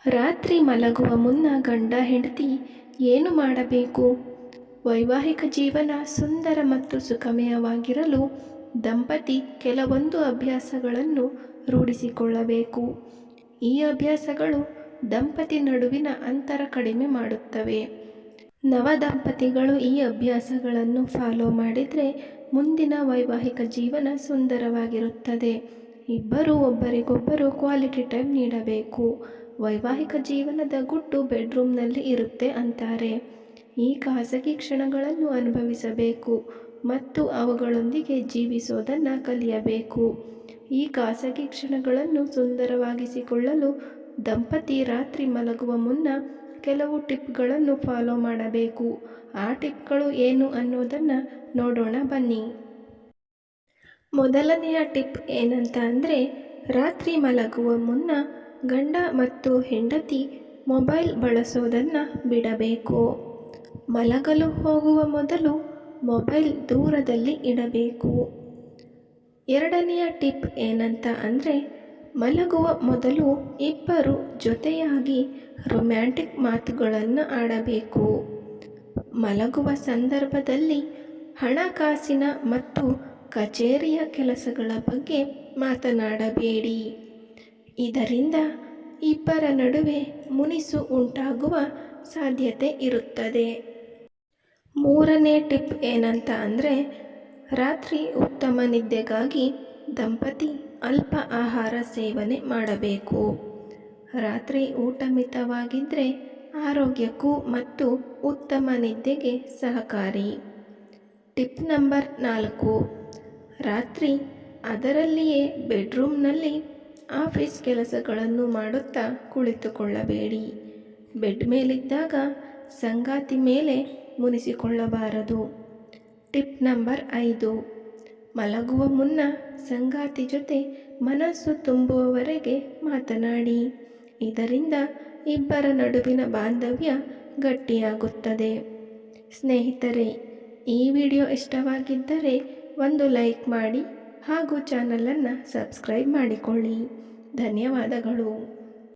ರಾತ್ರಿ ಮಲಗುವ ಮುನ್ನ ಗಂಡ ಹೆಂಡತಿ ಏನು ಮಾಡಬೇಕು? ವೈವಾಹಿಕ ಜೀವನ ಸುಂದರ ಮತ್ತು ಸುಖಮಯವಾಗಿರಲು ದಂಪತಿ ಕೆಲವೊಂದು ಅಭ್ಯಾಸಗಳನ್ನು ರೂಢಿಸಿಕೊಳ್ಳಬೇಕು. ಈ ಅಭ್ಯಾಸಗಳು ದಂಪತಿ ನಡುವಿನ ಅಂತರ ಕಡಿಮೆ ಮಾಡುತ್ತವೆ. ನವ ದಂಪತಿಗಳು ಈ ಅಭ್ಯಾಸಗಳನ್ನು ಫಾಲೋ ಮಾಡಿದರೆ ಮುಂದಿನ ವೈವಾಹಿಕ ಜೀವನ ಸುಂದರವಾಗಿರುತ್ತದೆ. ಇಬ್ಬರೂ ಒಬ್ಬರಿಗೊಬ್ಬರು ಕ್ವಾಲಿಟಿ ಟೈಮ್ ನೀಡಬೇಕು. ವೈವಾಹಿಕ ಜೀವನದ ಗುಟ್ಟು ಬೆಡ್ರೂಮ್ನಲ್ಲಿ ಇರುತ್ತೆ ಅಂತಾರೆ. ಈ ಖಾಸಗಿ ಕ್ಷಣಗಳನ್ನು ಅನುಭವಿಸಬೇಕು ಮತ್ತು ಅವುಗಳೊಂದಿಗೆ ಜೀವಿಸೋದನ್ನು ಕಲಿಯಬೇಕು. ಈ ಖಾಸಗಿ ಕ್ಷಣಗಳನ್ನು ಸುಂದರವಾಗಿಸಿಕೊಳ್ಳಲು ದಂಪತಿ ರಾತ್ರಿ ಮಲಗುವ ಮುನ್ನ ಕೆಲವು ಟಿಪ್ಗಳನ್ನು ಫಾಲೋ ಮಾಡಬೇಕು. ಆ ಟಿಪ್ಗಳು ಏನು ಅನ್ನೋದನ್ನು ನೋಡೋಣ ಬನ್ನಿ. ಮೊದಲನೆಯ ಟಿಪ್ ಏನಂತ ಅಂದರೆ, ರಾತ್ರಿ ಮಲಗುವ ಮುನ್ನ ಗಂಡ ಮತ್ತು ಹೆಂಡತಿ ಮೊಬೈಲ್ ಬಳಸೋದನ್ನು ಬಿಡಬೇಕು. ಮಲಗಲು ಹೋಗುವ ಮೊದಲು ಮೊಬೈಲ್ ದೂರದಲ್ಲಿ ಇಡಬೇಕು. ಎರಡನೆಯ ಟಿಪ್ ಏನಂತ ಅಂದರೆ, ಮಲಗುವ ಮೊದಲು ಇಬ್ಬರು ಜೊತೆಯಾಗಿ ರೊಮ್ಯಾಂಟಿಕ್ ಮಾತುಗಳನ್ನು ಆಡಬೇಕು. ಮಲಗುವ ಸಂದರ್ಭದಲ್ಲಿ ಹಣಕಾಸಿನ ಮತ್ತು ಕಚೇರಿಯ ಕೆಲಸಗಳ ಬಗ್ಗೆ ಮಾತನಾಡಬೇಡಿ. ಇದರಿಂದ ಇಬ್ಬರ ನಡುವೆ ಮುನಿಸು ಉಂಟಾಗುವ ಸಾಧ್ಯತೆ ಇರುತ್ತದೆ. ಮೂರನೇ ಟಿಪ್ ಏನಂತ ಅಂದರೆ, ರಾತ್ರಿ ಉತ್ತಮ ನಿದ್ದೆಗಾಗಿ ದಂಪತಿ ಅಲ್ಪ ಆಹಾರ ಸೇವನೆ ಮಾಡಬೇಕು. ರಾತ್ರಿ ಊಟ ಮಿತವಾಗಿದ್ದರೆ ಆರೋಗ್ಯಕ್ಕೂ ಮತ್ತು ಉತ್ತಮ ನಿದ್ದೆಗೆ ಸಹಕಾರಿ. ಟಿಪ್ ನಂಬರ್ 4, ರಾತ್ರಿ ಅದರಲ್ಲಿಯೇ ಬೆಡ್ರೂಮ್ನಲ್ಲಿ ಆಫೀಸ್ ಕೆಲಸಗಳನ್ನು ಮಾಡುತ್ತಾ ಕುಳಿತುಕೊಳ್ಳಬೇಡಿ. ಬೆಡ್ ಮೇಲಿದ್ದಾಗ ಸಂಗಾತಿ ಮೇಲೆ ಮುನಿಸಿಕೊಳ್ಳಬಾರದು. ಟಿಪ್ ನಂಬರ್ 5, ಮಲಗುವ ಮುನ್ನ ಸಂಗಾತಿ ಜೊತೆ ಮನಸ್ಸು ತುಂಬುವವರೆಗೆ ಮಾತನಾಡಿ. ಇದರಿಂದ ಇಬ್ಬರ ನಡುವಿನ ಬಾಂಧವ್ಯ ಗಟ್ಟಿಯಾಗುತ್ತದೆ. ಸ್ನೇಹಿತರೆ, ಈ ವಿಡಿಯೋ ಇಷ್ಟವಾಗಿದ್ದರೆ ಒಂದು ಲೈಕ್ ಮಾಡಿ ಹಾಗೂ ಚಾನಲನ್ನು ಸಬ್ಸ್ಕ್ರೈಬ್ ಮಾಡಿಕೊಳ್ಳಿ. ಧನ್ಯವಾದಗಳು.